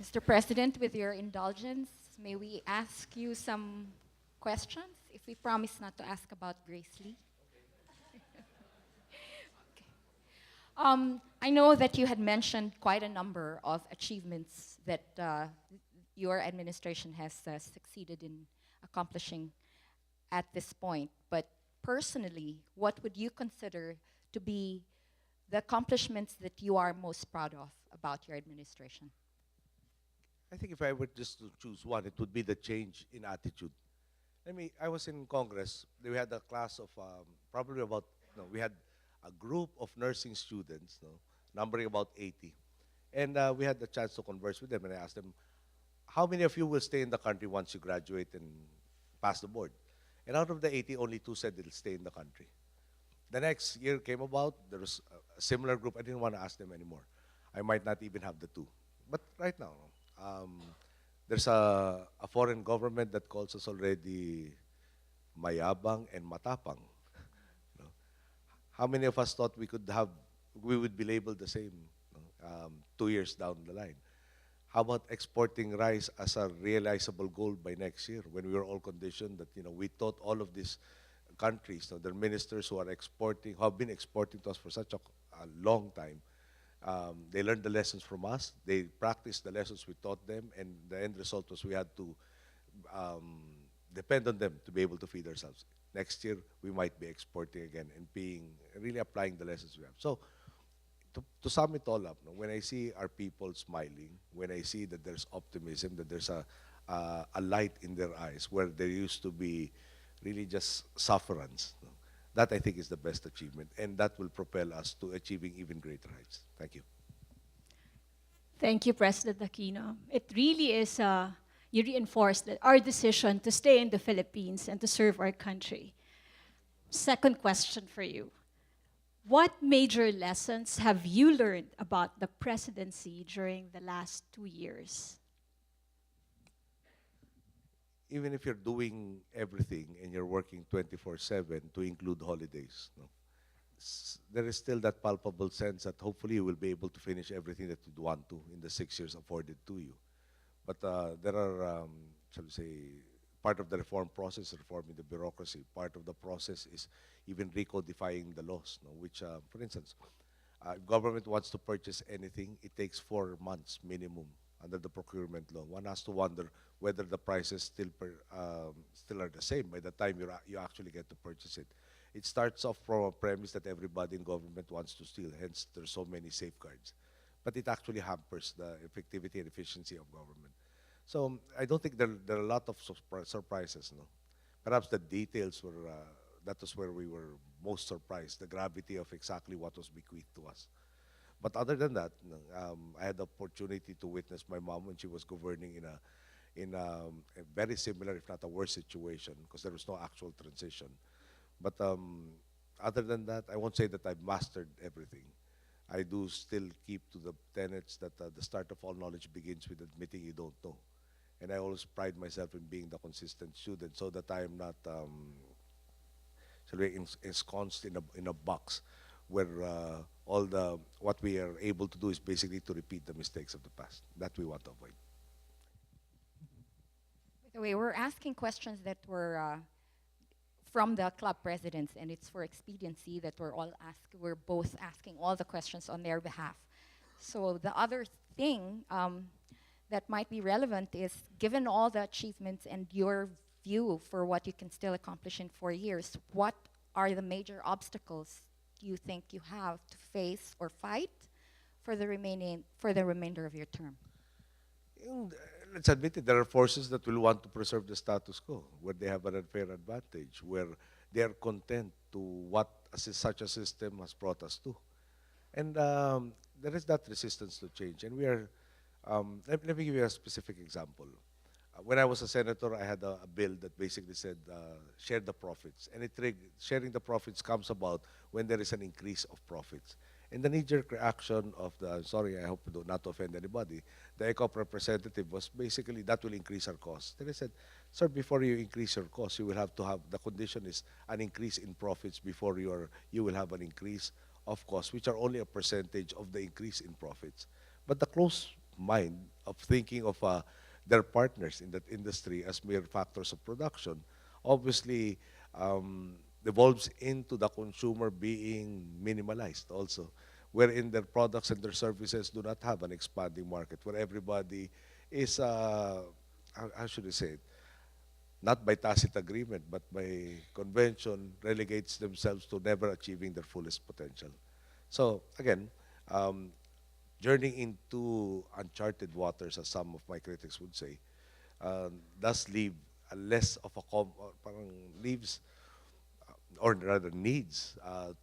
Mr. President, with your indulgence, may we ask you some questions? If we promise not to ask about Grace Lee. Okay. I know that you had mentioned quite a number of achievements that your administration has succeeded in accomplishing at this point. But personally, what would you consider to be the accomplishments that you are most proud of about your administration? I think if I were just to choose one, it would be the change in attitude. I was in Congress. We had a class of probably about, we had a group of nursing students, numbering about 80. And we had the chance to converse with them, and I asked them, how many of you will stay in the country once you graduate and pass the board? And out of the 80, only 2 said they'll stay in the country. The next year came about, there was a similar group. I didn't want to ask them anymore. I might not even have the 2. But right now, there's a foreign government that calls us already mayabang and matapang. How many of us thought we would be labeled the same 2 years down the line? How about exporting rice as a realizable goal by next year, when we were all conditioned that we taught all of these countries, their ministers who have been exporting to us for such a long time. They learned the lessons from us. They practiced the lessons we taught them, and the end result was we had to depend on them to be able to feed ourselves. Next year, we might be exporting again and really applying the lessons we have. So, to sum it all up, when I see our people smiling, when I see that there's optimism, that there's a light in their eyes where there used to be really just sufferance, that I think is the best achievement, and that will propel us to achieving even greater heights. Thank you. Thank you, President Aquino. It really is, you reinforced that our decision to stay in the Philippines and to serve our country. Second question for you. What major lessons have you learned about the presidency during the last 2 years? Even if you're doing everything and you're working 24/7 to include holidays, there is still that palpable sense that hopefully you will be able to finish everything that you'd want to in the 6 years afforded to you. But there are, shall we say, part of the reform process, reforming the bureaucracy. Part of the process is even recodifying the laws, which, for instance, if government wants to purchase anything, it takes 4 months minimum under the procurement law. One has to wonder whether the prices still are the same by the time you actually get to purchase it. It starts off from a premise that everybody in government wants to steal, hence there's so many safeguards. But it actually hampers the effectivity and efficiency of government. So I don't think there are a lot of surprises. Perhaps the details were, that was where we were most surprised, the gravity of exactly what was bequeathed to us. But other than that, I had the opportunity to witness my mom when she was governing in a very similar, if not a worse situation, because there was no actual transition. But other than that, I won't say that I've mastered everything. I do still keep to the tenets that the start of all knowledge begins with admitting you don't know. And I always pride myself in being the consistent student so that I am not ensconced in a box where what we are able to do is basically to repeat the mistakes of the past. That we want to avoid. By the way, we're asking questions that were from the club presidents, and it's for expediency that we're both asking all the questions on their behalf. So the other thing that might be relevant is, given all the achievements and your view for what you can still accomplish in 4 years, what are the major obstacles you think you have to face or fight for the remainder of your term? Let's admit it, there are forces that will want to preserve the status quo, where they have an unfair advantage, where they are content to what such a system has brought us to. And there is that resistance to change. And we are, let me give you a specific example. When I was a senator, I had a bill that basically said share the profits. And sharing the profits comes about when there is an increase of profits. And the knee-jerk reaction of sorry, I hope not to offend anybody, the ECOP representative was basically, that will increase our costs. Then I said, sir, before you increase your costs, you will have to have, the condition is an increase in profits before you will have an increase of costs, which are only a percentage of the increase in profits. But the close mind of thinking of their partners in that industry as mere factors of production, obviously devolves into the consumer being minimalized also, wherein their products and their services do not have an expanding market, where everybody is, how should I say it, not by tacit agreement, but by convention, relegates themselves to never achieving their fullest potential. So again, journeying into uncharted waters, as some of my critics would say, does leave a less of a parang leaves, or rather needs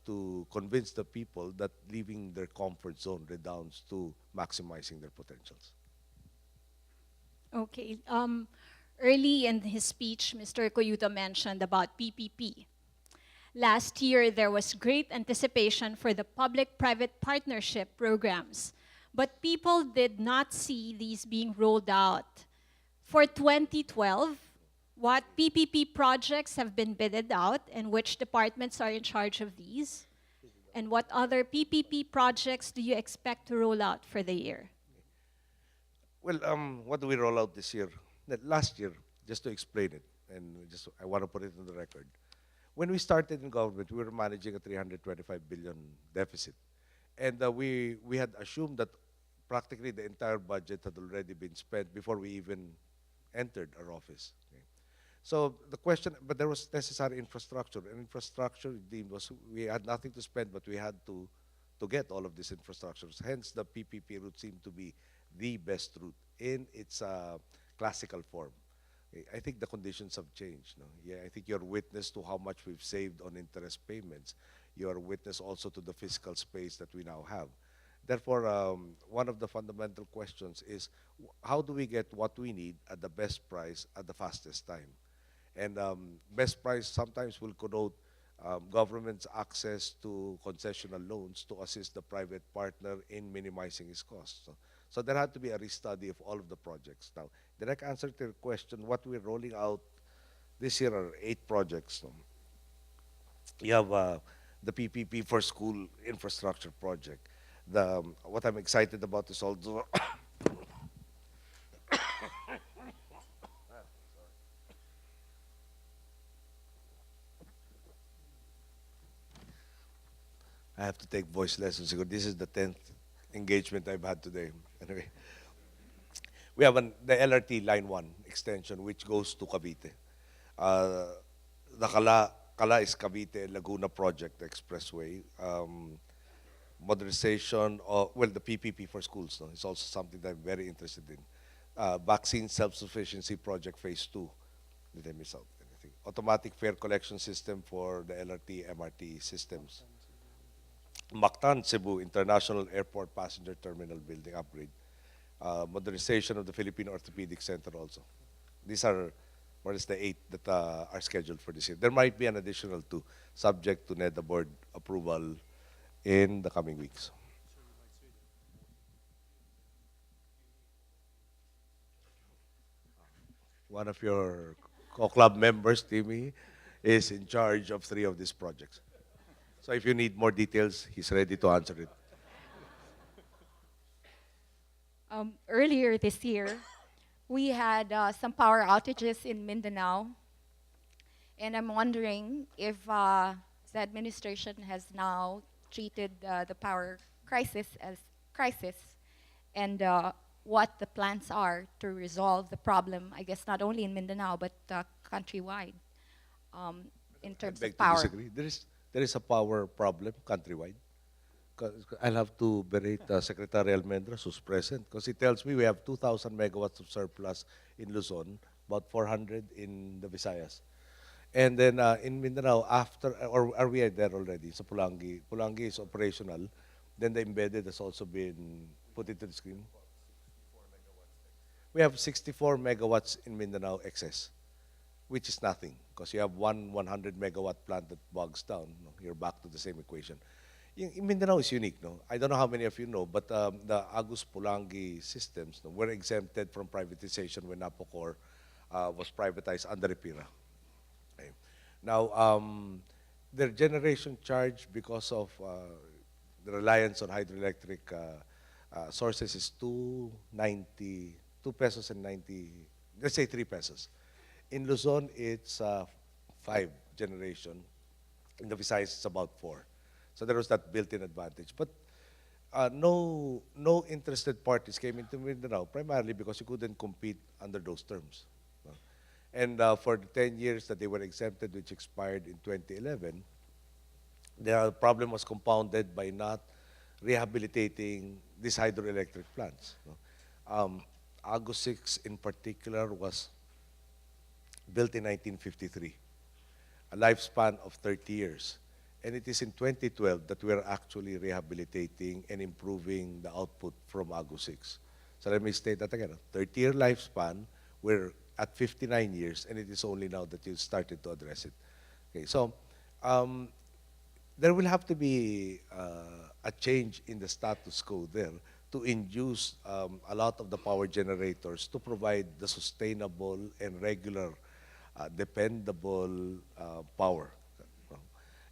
to convince the people that leaving their comfort zone redounds to maximizing their potentials. Okay. Early in his speech, Mr. Coyuto mentioned about PPP. Last year, there was great anticipation for the public-private partnership programs, but people did not see these being rolled out. For 2012, what PPP projects have been bidded out and which departments are in charge of these? And what other PPP projects do you expect to roll out for the year? Well, what do we roll out this year? Last year, just to explain it, and I want to put it on the record. When we started in government, we were managing a 325 billion deficit. And we had assumed that practically the entire budget had already been spent before we even entered our office. Okay. So the question, but there was necessary infrastructure. And infrastructure deemed was, we had nothing to spend, but we had to get all of these infrastructures. Hence, the PPP route seemed to be the best route in its classical form. I think the conditions have changed. No? Yeah, I think you're witness to how much we've saved on interest payments. You're witness also to the fiscal space that we now have. Therefore, one of the fundamental questions is, how do we get what we need at the best price at the fastest time? And best price sometimes will connote government's access to concessional loans to assist the private partner in minimizing its costs. So there had to be a restudy of all of the projects. Now, direct answer to your question, what we're rolling out this year are 8 projects. You have the PPP for school infrastructure project. What I'm excited about is also I have to take voice lessons because this is the 10th engagement I've had today. Anyway, we have the LRT Line 1 extension, which goes to Cavite. The Kala is Cavite Laguna Project Expressway. Modernization of, well, the PPP for schools is also something that I'm very interested in. Vaccine self-sufficiency project phase 2. Did I miss out anything? Automatic fare collection system for the LRT, MRT systems. Mactan, Cebu International Airport Passenger Terminal Building upgrade. Modernization of the Philippine Orthopedic Center also. These are more or less the 8 that are scheduled for this year. There might be an additional 2, subject to NEDA board approval in the coming weeks. One of your co-club members, Timmy, is in charge of 3 of these projects. So if you need more details, he's ready to answer it. Earlier this year, we had some power outages in Mindanao, and I'm wondering if the administration has now treated the power crisis as crisis, and what the plans are to resolve the problem, I guess not only in Mindanao, but countrywide, in terms I beg of power. to disagree. There is a power problem countrywide. I'll have to berate Secretary Almendras, who's present, because he tells me we have 2,000 megawatts of surplus in Luzon, about 400 in the Visayas. And then in Mindanao, after, or are we there already? So Pulangi is operational. Then the embedded has also been put into the screen. We have 64 megawatts in Mindanao excess, which is nothing, because you have 100 megawatt plant that bogs down. No? You're back to the same equation. In Mindanao is unique, no? I don't know how many of you know, but the Agus Pulangi systems were exempted from privatization when Napocor was privatized under Ipira. Okay. Now, their generation charge, because of the reliance on hydroelectric sources is 2.90, 2 pesos and 90, let's say 3 pesos. In Luzon, it's 5 generation. In the Visayas, it's about 4. So there was that built-in advantage. But no interested parties came into Mindanao, primarily because you couldn't compete under those terms. No? And for the 10 years that they were exempted, which expired in 2011, the problem was compounded by not rehabilitating these hydroelectric plants. No? Agus 6 in particular was built in 1953, a lifespan of 30 years. And it is in 2012 that we are actually rehabilitating and improving the output from Agus 6. So let me state that again. 30-year lifespan, we're at 59 years, and it is only now that you started to address it. Okay, so there will have to be a change in the status quo there to induce a lot of the power generators to provide the sustainable and regular, dependable power.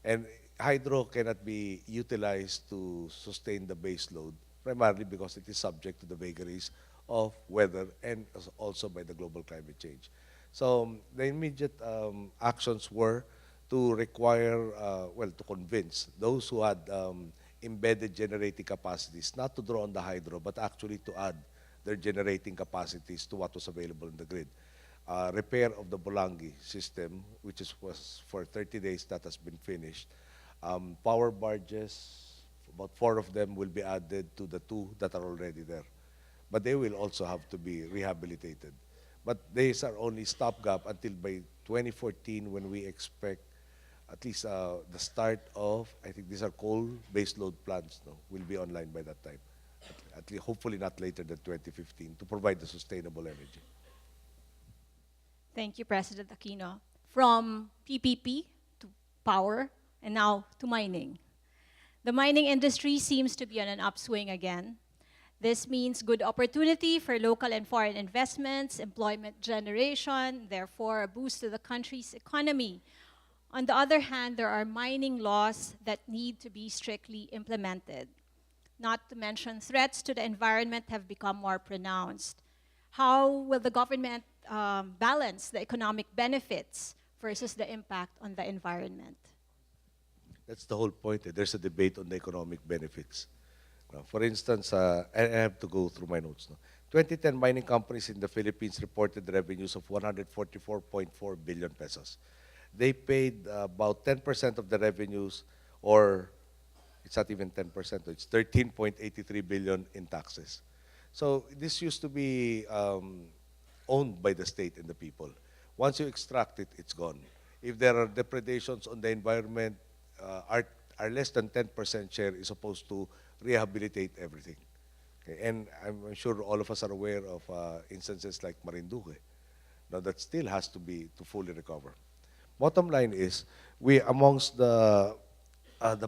And hydro cannot be utilized to sustain the base load, primarily because it is subject to the vagaries of weather and also by the global climate change. So the immediate actions were to require, to convince those who had embedded generating capacities not to draw on the hydro, but actually to add their generating capacities to what was available in the grid. Repair of the Bolangi system, which was for 30 days, that has been finished. Power barges, about 4 of them will be added to the 2 that are already there. But they will also have to be rehabilitated. But these are only stopgap until by 2014, when we expect at least the start of, I think these are coal baseload plants, no, will be online by that time. At least, hopefully not later than 2015, to provide the sustainable energy. Thank you, President Aquino. From PPP to power, and now to mining. The mining industry seems to be on an upswing again. This means good opportunity for local and foreign investments, employment generation, therefore a boost to the country's economy. On the other hand, there are mining laws that need to be strictly implemented. Not to mention, threats to the environment have become more pronounced. How will the government balance the economic benefits versus the impact on the environment? That's the whole point. There's a debate on the economic benefits. For instance, I have to go through my notes. 2010 mining companies in the Philippines reported revenues of 144.4 billion pesos. They paid about 10% of the revenues, or it's not even 10%, it's 13.83 billion in taxes. So this used to be owned by the state and the people. Once you extract it, it's gone. If there are depredations on the environment, our less than 10% share is supposed to rehabilitate everything. Okay? And I'm sure all of us are aware of instances like Marinduque. Now that still has to be to fully recover. Bottom line is, amongst the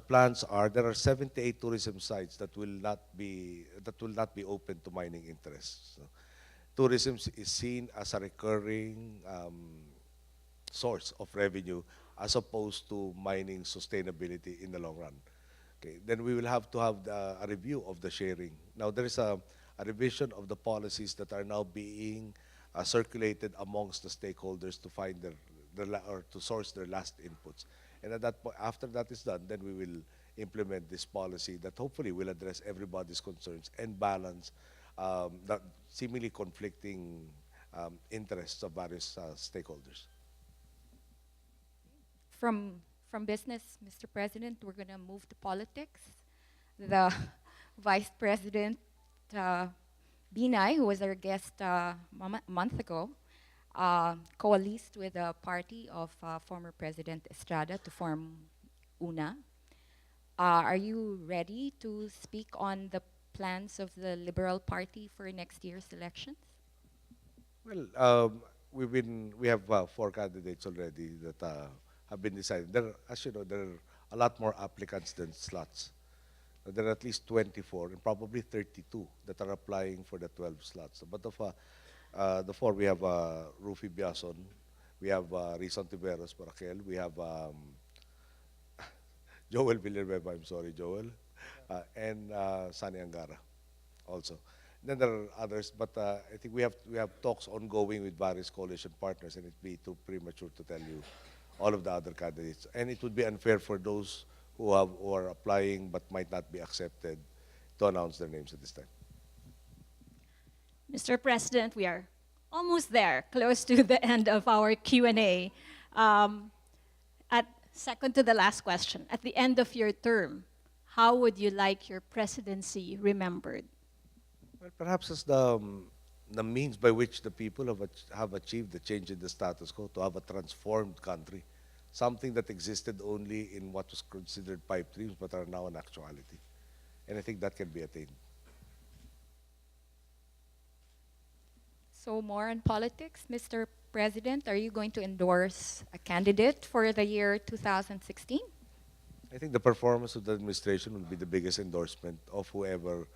plans there are 78 tourism sites that will not be open to mining interests. So, tourism is seen as a recurring source of revenue as opposed to mining sustainability in the long run. Okay, then we will have to have a review of the sharing. Now there is a revision of the policies that are now being circulated amongst the stakeholders to find or to source their last inputs. And at that point, after that is done, then we will implement this policy that hopefully will address everybody's concerns and balance the seemingly conflicting interests of various stakeholders. From business, Mr. President, we're going to move to politics. The Vice President, Binay, who was our guest a month ago, coalesced with the party of former President Estrada to form UNA. Are you ready to speak on the plans of the Liberal Party for next year's elections? Well, we have 4 candidates already that have been decided. As you know, there are a lot more applicants than slots. There are at least 24 and probably 32 that are applying for the 12 slots. But of the 4, we have Rufy Biason, we have Rizon Tiveros Parakel, we have Joel Villanueva, I'm sorry, Joel, and Sani Angara. also. Then there are others, but I think we have talks ongoing with various coalition partners, and it'd be too premature to tell you all of the other candidates. And it would be unfair for those who are applying but might not be accepted to announce their names at this time. Mr. President, we are almost there, close to the end of our Q&A. At second to the last question, at the end of your term, how would you like your presidency remembered? Well, perhaps as the means by which the people have achieved the change in the status quo, to have a transformed country, something that existed only in what was considered pipe dreams but are now an actuality. And I think that can be attained. So more on politics, Mr. President, are you going to endorse a candidate for the year 2016? I think the performance of the administration will be the biggest endorsement of whoever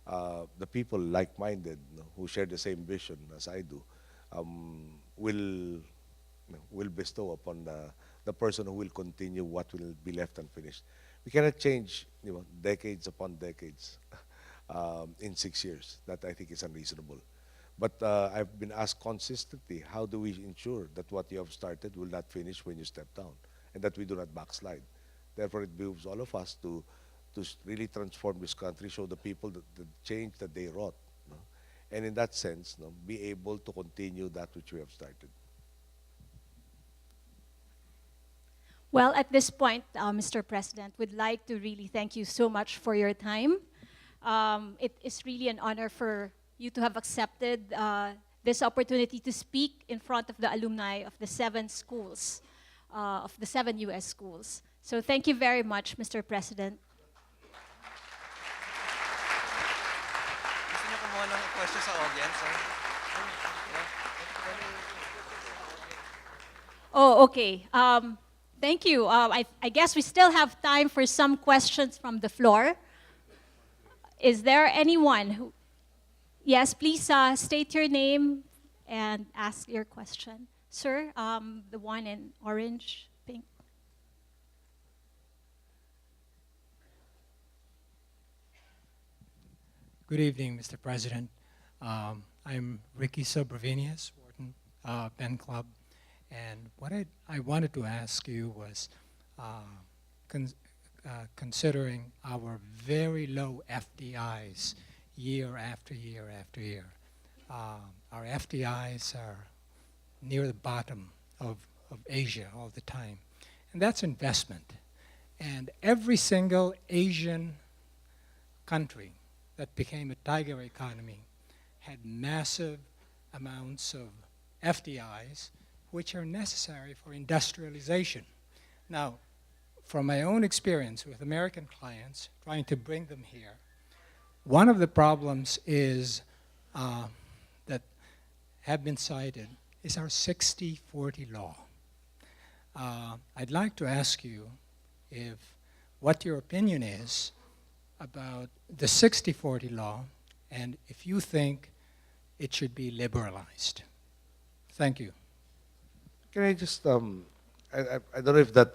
the people like-minded, who share the same vision as I do, will bestow upon the person who will continue what will be left unfinished. We cannot change decades upon decades in 6 years. That I think is unreasonable. But I've been asked consistently, how do we ensure that what you have started will not finish when you step down, and that we do not backslide? Therefore, it behooves all of us to really transform this country, show the people the change that they wrought, and in that sense, be able to continue that which we have started. Well, at this point, Mr. President, we'd like to really thank you so much for your time. It is really an honor for you to have accepted this opportunity to speak in front of the alumni of the 7 schools, of the 7 U.S. schools. So thank you very much, Mr. President. Gusto niyo kumuha ng question sa audience, sir? Oh, okay. Thank you. I guess we still have time for some questions from the floor. Is there anyone who... Yes, please state your name and ask your question. Sir, the one in orange, pink. Good evening, Mr. President. I'm Ricky Sobrevenius, Wharton-Penn Club. And what I wanted to ask you was, considering our very low FDIs year after year after year, our FDIs are near the bottom of Asia all the time. And that's investment. And every single Asian country that became a tiger economy had massive amounts of FDIs, which are necessary for industrialization. Now, from my own experience with American clients, trying to bring them here, one of the problems is that have been cited is our 60-40 law. I'd like to ask you what your opinion is about the 60-40 law, and if you think it should be liberalized. Thank you. Can I just, I don't know if that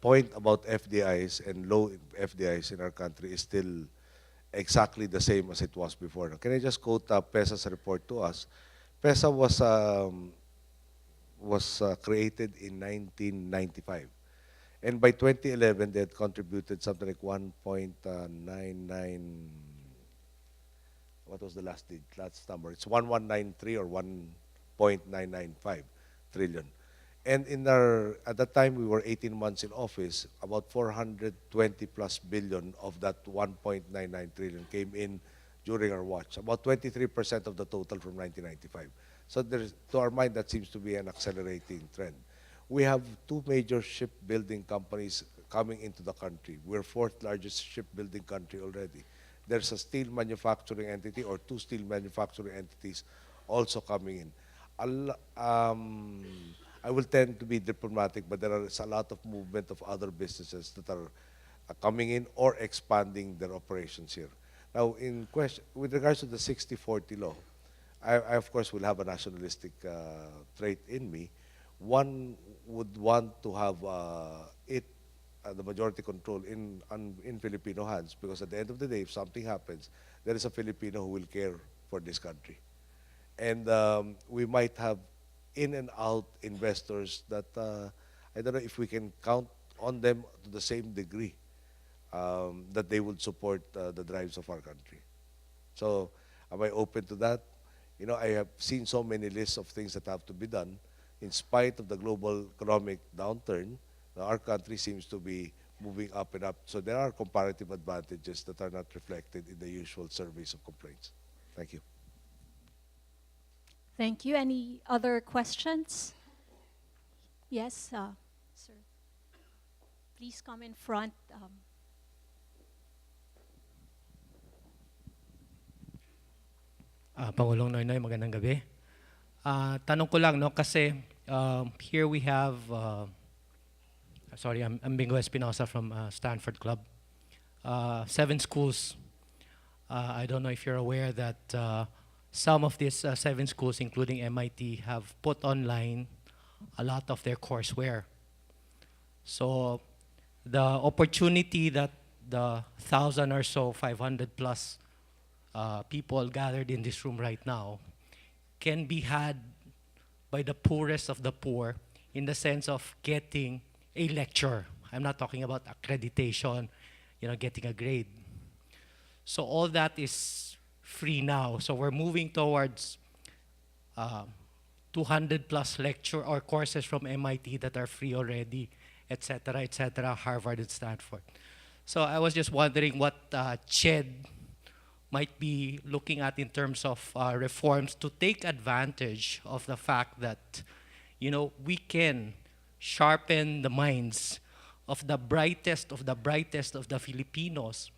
point about FDIs and low FDIs in our country is still exactly the same as it was before. Can I just quote PESA's report to us? PESA was created in 1995. And by 2011, they had contributed something like 1.99, what was the last number? It's 1193 or 1.995 trillion. And at that time, we were 18 months in office, about 420 plus billion of that 1.99 trillion came in during our watch, about 23% of the total from 1995. So to our mind, that seems to be an accelerating trend. We have 2 major shipbuilding companies coming into the country. We're 4th largest shipbuilding country already. There's a steel manufacturing entity or 2 steel manufacturing entities also coming in. I will tend to be diplomatic, but there is a lot of movement of other businesses that are coming in or expanding their operations here. Now, with regards to the 60-40 law, I of course will have a nationalistic trait in me. One would want to have it the majority control in Filipino hands, because at the end of the day, if something happens, there is a Filipino who will care for this country. And we might have in and out investors that I don't know if we can count on them to the same degree that they would support the drives of our country. So am I open to that? You know, I have seen so many lists of things that have to be done. In spite of the global economic downturn, our country seems to be moving up and up. So there are comparative advantages that are not reflected in the usual surveys of complaints. Thank you. Thank you. Any other questions? Yes, sir. Please come in front. Pangulong Noynoy, magandang gabi. Tanong ko lang, no, kasi here we have, sorry, I'm Benigno S from Stanford Club. 7 schools. I don't know if you're aware that some of these 7 schools, including MIT, have put online a lot of their courseware. So the opportunity that the 1,000 or so, 500 plus people gathered in this room right now can be had by the poorest of the poor in the sense of getting a lecture. I'm not talking about accreditation, getting a grade. So all that is free now. So we're moving towards 200 plus lecture or courses from MIT that are free already, etc., Harvard and Stanford. So I was just wondering what CHED might be looking at in terms of reforms to take advantage of the fact that, we can sharpen the minds of the brightest of the Filipinos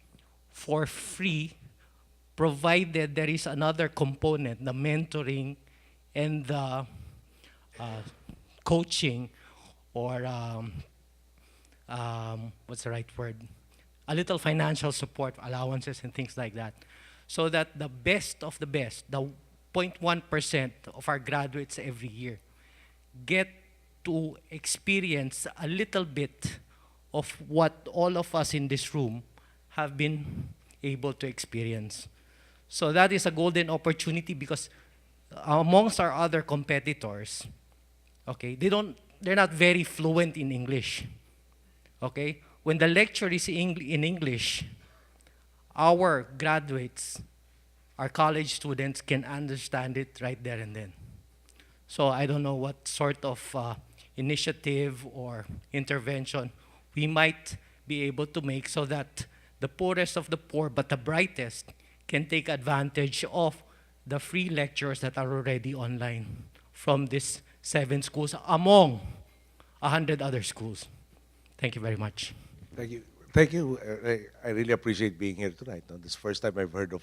for free, provided there is another component, the mentoring and the coaching, or what's the right word? A little financial support, allowances and things like that, so that the best of the best, the 0.1% of our graduates every year, get to experience a little bit of what all of us in this room have been able to experience. So that is a golden opportunity, because amongst our other competitors, okay, they're not very fluent in English. Okay? When the lecture is in English, our graduates, our college students can understand it right there and then. So I don't know what sort of initiative or intervention we might be able to make so that the poorest of the poor, but the brightest, can take advantage of the free lectures that are already online from these 7 schools among 100 other schools. Thank you very much. Thank you. Thank you. I really appreciate being here tonight. No? This is the first time I've heard of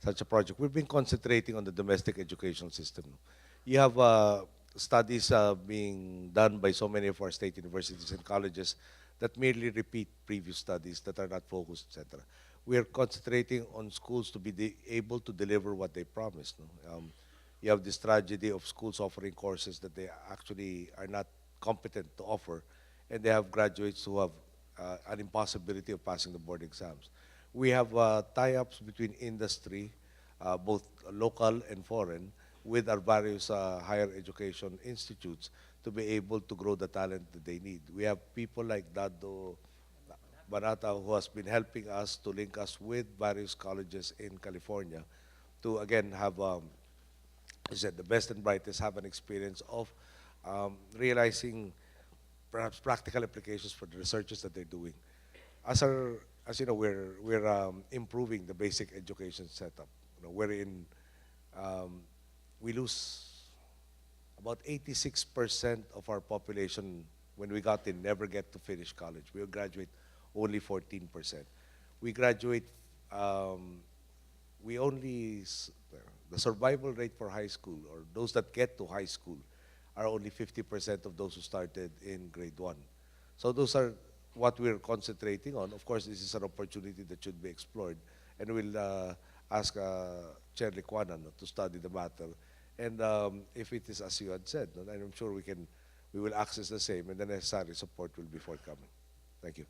such a project. We've been concentrating on the domestic educational system. You have studies being done by so many of our state universities and colleges that merely repeat previous studies that are not focused, etc. We are concentrating on schools to be able to deliver what they promised. No? You have this tragedy of schools offering courses that they actually are not competent to offer, and they have graduates who have an impossibility of passing the board exams. We have tie-ups between industry, both local and foreign, with our various higher education institutes to be able to grow the talent that they need. We have people like Dado Barata, who has been helping us to link us with various colleges in California to, again, have, I said, the best and brightest have an experience of realizing perhaps practical applications for the researches that they're doing. As you know, we're improving the basic education setup. Wherein we lose about 86% of our population when we got in never get to finish college. We graduate only 14%. We graduate, the survival rate for high school, or those that get to high school, are only 50% of those who started in grade 1. So those are what we're concentrating on. Of course, this is an opportunity that should be explored, and we'll ask Chair Licuanan to study the matter. And if it is as you had said, and I'm sure we will access the same, and the necessary support will be forthcoming. Thank you.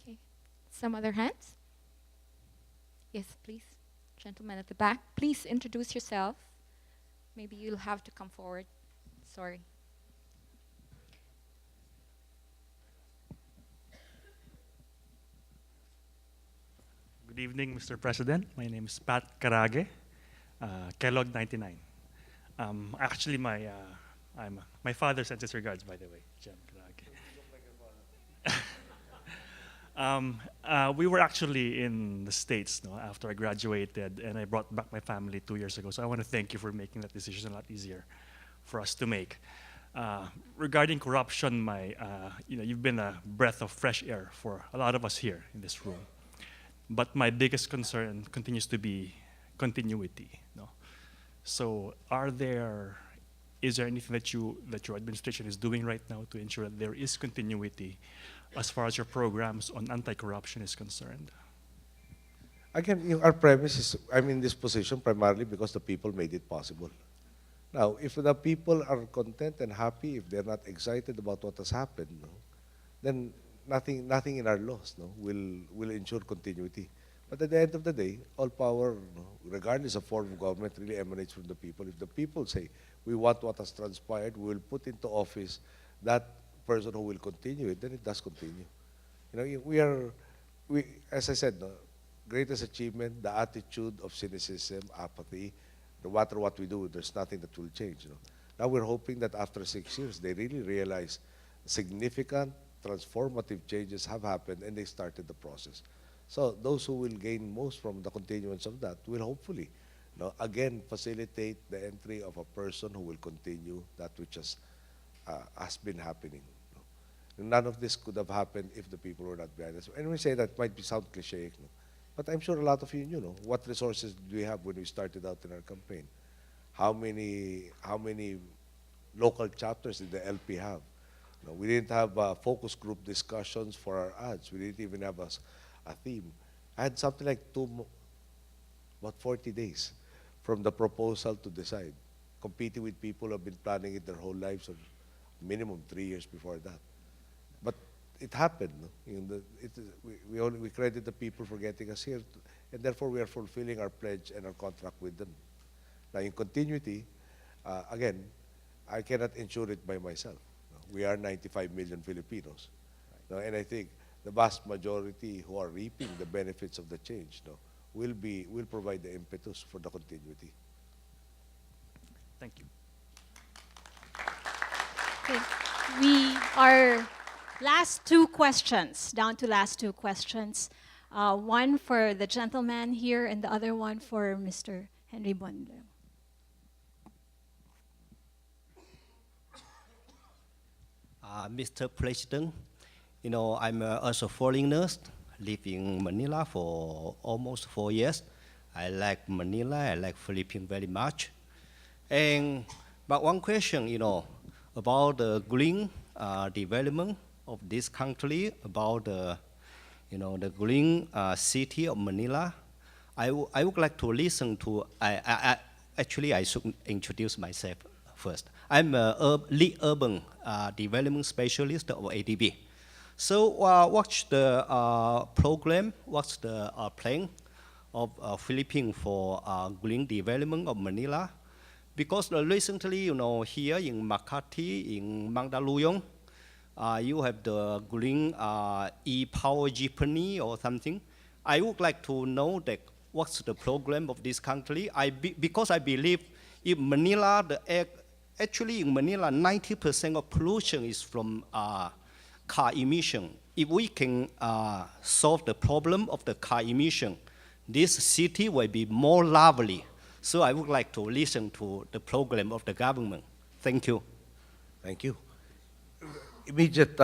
Okay. Some other hands? Yes, please. Gentleman at the back. Please introduce yourself. Maybe you'll have to come forward. Sorry. Good evening, Mr. President. My name is Pat Carage, Kellogg 99. Actually, my father sends his regards, by the way, Jem Carage. We were actually in the States after I graduated, and I brought back my family 2 years ago. So I want to thank you for making that decision a lot easier for us to make. Regarding corruption, you've been a breath of fresh air for a lot of us here in this room. But my biggest concern continues to be continuity. So is there anything that your administration is doing right now to ensure that there is continuity as far as your programs on anti-corruption is concerned? Again, our premise is, I'm in this position primarily because the people made it possible. Now, if the people are content and happy, if they're not excited about what has happened, then nothing in our laws will ensure continuity. But at the end of the day, all power, regardless of form of government, really emanates from the people. If the people say, we want what has transpired, we will put into office that person who will continue it, then it does continue. As I said, greatest achievement, the attitude of cynicism, apathy. No matter what we do, there's nothing that will change. Now we're hoping that after 6 years, they really realize significant transformative changes have happened and they started the process. So those who will gain most from the continuance of that will hopefully, again, facilitate the entry of a person who will continue that which has been happening. None of this could have happened if the people were not behind us. And we say that might sound cliche, but I'm sure a lot of you know what resources do we have when we started out in our campaign. How many local chapters did the LP have? We didn't have focus group discussions for our ads. We didn't even have a theme. I had something like about 40 days from the proposal to decide, competing with people who have been planning it their whole lives, or minimum 3 years before that. But it happened. We credit the people for getting us here, and therefore we are fulfilling our pledge and our contract with them. Now, in continuity, again, I cannot ensure it by myself. We are 95 million Filipinos. And I think the vast majority who are reaping the benefits of the change will provide the impetus for the continuity. Thank you. Okay. We are last two questions, down to last two questions. One for the gentleman here and the other one for Mr. Henry Bonlo. Mr. President, I'm also a foreigner, live in Manila for almost 4 years. I like Manila, I like Philippines very much. But one question, about the green development of this country, about the green city of Manila. I would like to listen to, actually I should introduce myself first. I'm a lead urban development specialist of ADB. So what's the program, what's the plan of Philippines for green development of Manila? Because recently, here in Makati, in Mandaluyong, you have the green e-power jeepney or something. I would like to know that what's the program of this country. Because I believe in Manila, actually in Manila, 90% of pollution is from car emission. If we can solve the problem of the car emission, this city will be more lively. So I would like to listen to the program of the government. Thank you. Thank you. Immediate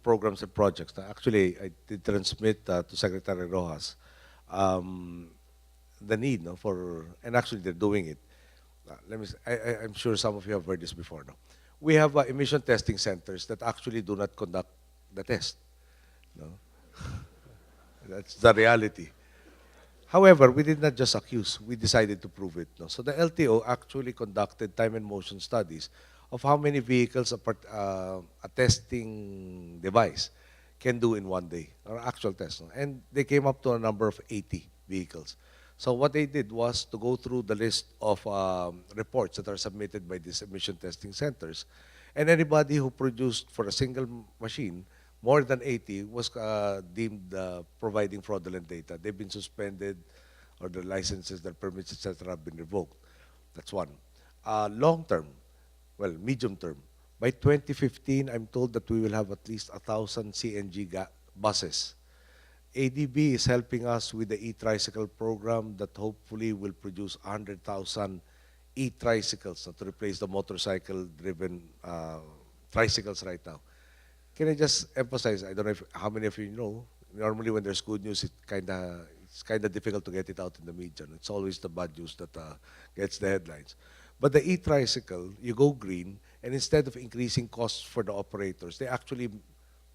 programs and projects. Actually, I did transmit to Secretary Rojas the need for, and actually they're doing it. I'm sure some of you have heard this before. No? We have emission testing centers that actually do not conduct the test. No? That's the reality. However, we did not just accuse, we decided to prove it. No? So the LTO actually conducted time and motion studies of how many vehicles a testing device can do in one day, or actual test. No? And they came up to a number of 80 vehicles. So what they did was to go through the list of reports that are submitted by these emission testing centers, and anybody who produced for a single machine more than 80 was deemed providing fraudulent data. They've been suspended, or their licenses, their permits, etc. have been revoked. That's one. Long term, well, medium term. By 2015, I'm told that we will have at least 1,000 CNG buses. ADB is helping us with the e-tricycle program that hopefully will produce 100,000 e-tricycles to replace the motorcycle-driven tricycles right now. Can I just emphasize, I don't know how many of you know, normally when there's good news, it's kind of difficult to get it out in the media. It's always the bad news that gets the headlines. But the e-tricycle, you go green, and instead of increasing costs for the operators, they actually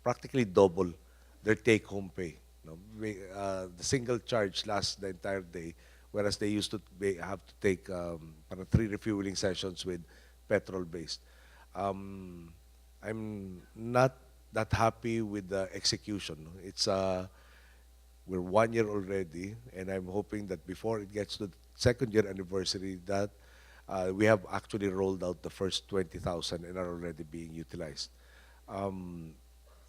practically double their take-home pay. The single charge lasts the entire day, whereas they used to have to take 3 refueling sessions with petrol-based. I'm not that happy with the execution. It's we're 1 year already, and I'm hoping that before it gets to the second year anniversary, that we have actually rolled out the first 20,000 and are already being utilized.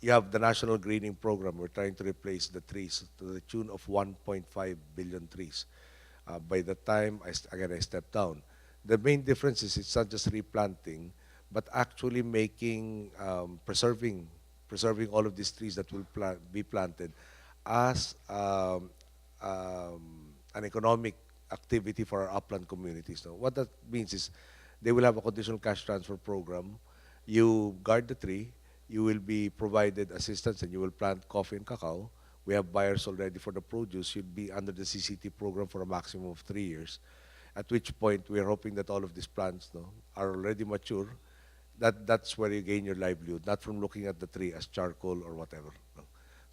You have the National Greening Program. We're trying to replace the trees to the tune of 1.5 billion trees. By the time, I stepped down. The main difference is it's not just replanting, but actually making, preserving all of these trees that will be planted as an economic activity for our upland communities. Now, what that means is they will have a conditional cash transfer program. You guard the tree, you will be provided assistance, and you will plant coffee and cacao. We have buyers already for the produce. You'll be under the CCT program for a maximum of 3 years, at which point we are hoping that all of these plants are already mature. That's where you gain your livelihood, not from looking at the tree as charcoal or whatever.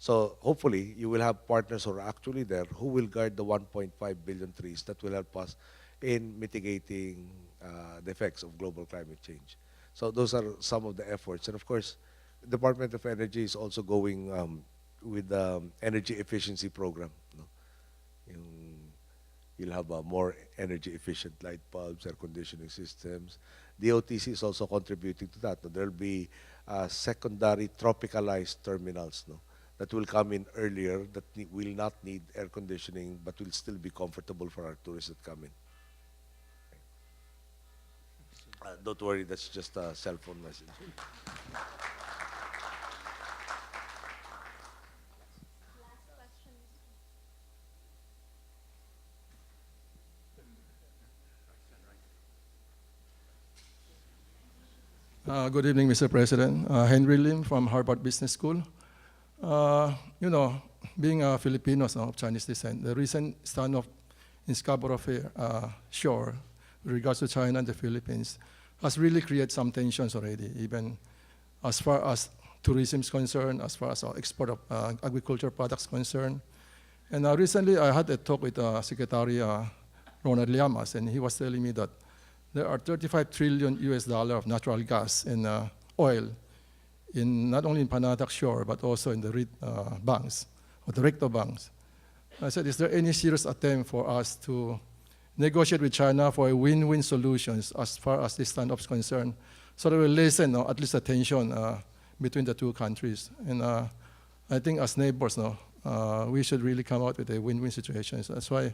So hopefully you will have partners who are actually there who will guard the 1.5 billion trees that will help us in mitigating the effects of global climate change. So those are some of the efforts. And of course, the Department of Energy is also going with the energy efficiency program. You'll have more energy efficient light bulbs, air conditioning systems. DOTC is also contributing to that. There'll be secondary tropicalized terminals that will come in earlier, that will not need air conditioning, but will still be comfortable for our tourists that come in. Don't worry, that's just a cell phone message. Good evening, Mr. President. Henry Lim from Harvard Business School. Being a Filipino of Chinese descent, the recent standoff in Scarborough Shore with regards to China and the Philippines has really created some tensions already, even as far as tourism is concerned, as far as our export of agricultural products concerned. And recently I had a talk with Secretary Ronald Llamas, and he was telling me that there are $35 trillion of natural gas and oil in not only in Panatac Shore, but also in the banks, or the recto banks. I said, is there any serious attempt for us to negotiate with China for a win-win solutions as far as this standoff is concerned, so that we'll lessen at least the tension between the two countries? And I think as neighbors, we should really come out with a win-win situation. So that's why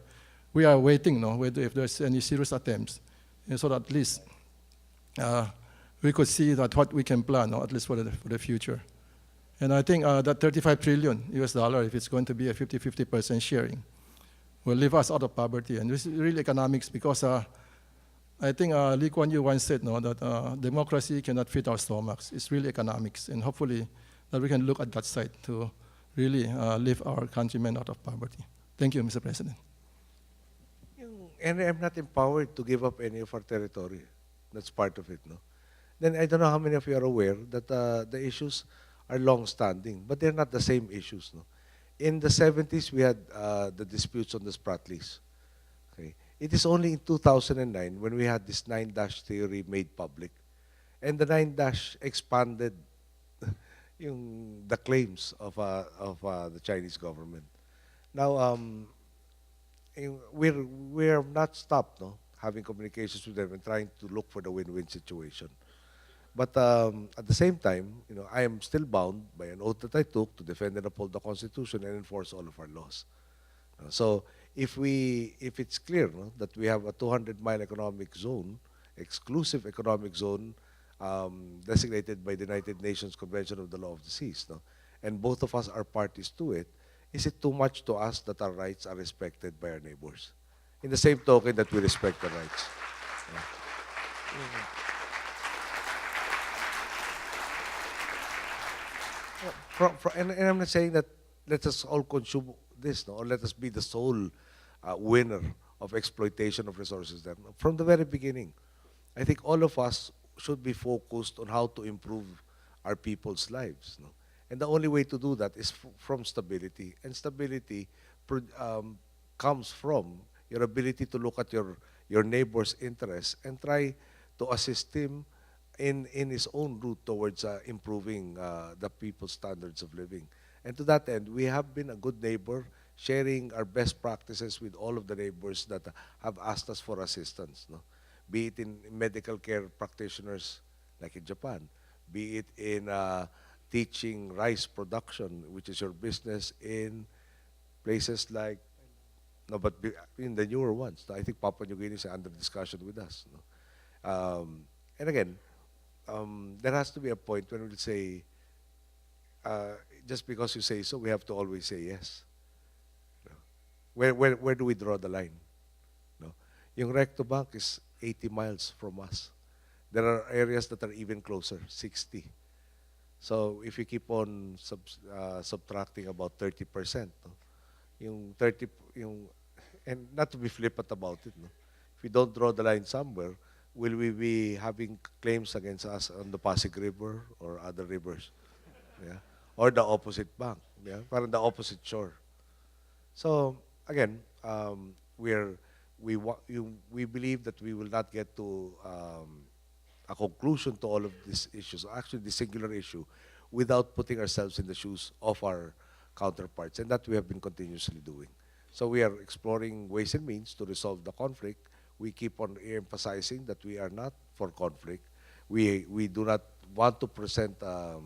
we are waiting whether if there's any serious attempts, and so that at least we could see that what we can plan, at least for the future. And I think that $35 trillion, if it's going to be a 50-50% sharing, will leave us out of poverty. And this is really economics, because I think Lee Kuan Yew once said that democracy cannot fit our stomachs. It's really economics. And hopefully that we can look at that side to really lift our countrymen out of poverty. Thank you, Mr. President. And I'm not empowered to give up any of our territory. That's part of it, Then I don't know how many of you are aware that the issues are long-standing, but they're not the same issues, In the 70s, we had the disputes on the Spratlys. Okay. It is only in 2009 when we had this 9-dash theory made public. And the 9-dash expanded the claims of the Chinese government. Now, we're not stopped, no, having communications with them and trying to look for the win-win situation. But at the same time, I am still bound by an oath that I took to defend and uphold the Constitution and enforce all of our laws. So if it's clear, no, that we have a 200-mile economic zone, exclusive economic zone, designated by the United Nations Convention of the Law of the Seas, no, and both of us are parties to it, is it too much to ask that our rights are respected by our neighbors? In the same token that we respect the rights. And I'm not saying that let us all consume this, no, or let us be the sole winner of exploitation of resources there. From the very beginning, I think all of us should be focused on how to improve our people's lives. No? And the only way to do that is from stability. And stability comes from your ability to look at your neighbor's interests and try to assist him in his own route towards improving the people's standards of living. And to that end, we have been a good neighbor, sharing our best practices with all of the neighbors that have asked us for assistance. No? Be it in medical care practitioners, like in Japan, be it in teaching rice production, which is your business in places like, no, but in the newer ones. I think Papua New Guinea is under discussion with us. No? And again, there has to be a point when we'll say, just because you say so, we have to always say yes. No? Where do we draw the line? No? Yung Recto Bank is 80 miles from us. There are areas that are even closer, 60. So if you keep on subtracting about 30%, no? Yung 30, and not to be flippant about it, no? If we don't draw the line somewhere, will we be having claims against us on the Pasig River or other rivers? Yeah? Or the opposite bank, yeah? Parang the opposite shore. So again, we believe that we will not get to a conclusion to all of these issues, actually the singular issue, without putting ourselves in the shoes of our counterparts, and that we have been continuously doing. So we are exploring ways and means to resolve the conflict. We keep on emphasizing that we are not for conflict. We do not want to present a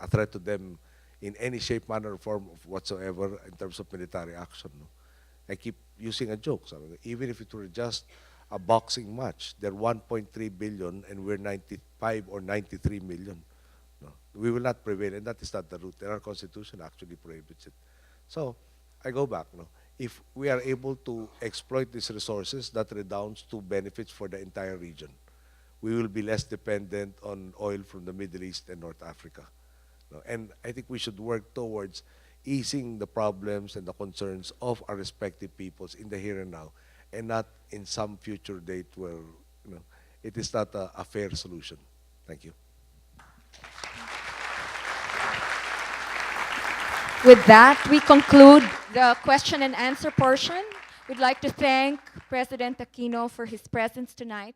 threat to them in any shape, manner, or form of whatsoever in terms of military action. No? I keep using a joke. So even if it were just a boxing match, they're 1.3 billion and we're 95 or 93 million. No? We will not prevail, and that is not the route. And our Constitution actually prohibits it. So I go back. No? If we are able to exploit these resources, that redounds to benefits for the entire region. We will be less dependent on oil from the Middle East and North Africa. No? And I think we should work towards easing the problems and the concerns of our respective peoples in the here and now, and not in some future date where it is not a fair solution. Thank you. With that, we conclude the question and answer portion. We'd like to thank President Aquino for his presence tonight.